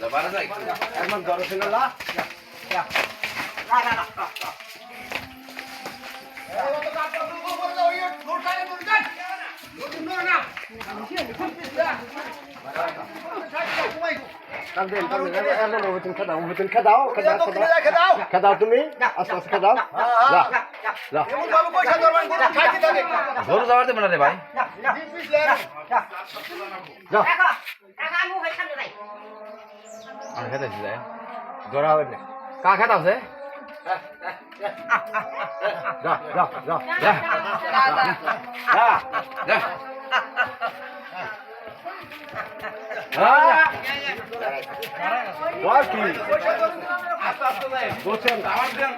বাড়া যাই একদম ধরো ছিল না খেদাও তুমি আস্তে আস্তে খেদাও গরু যাওয়ার দেবে না রে ভাই আর খেতে যায় জোড়া হবে না কা খেতে আছে যা যা যা যা যা যা কি বলছেন আমার দেন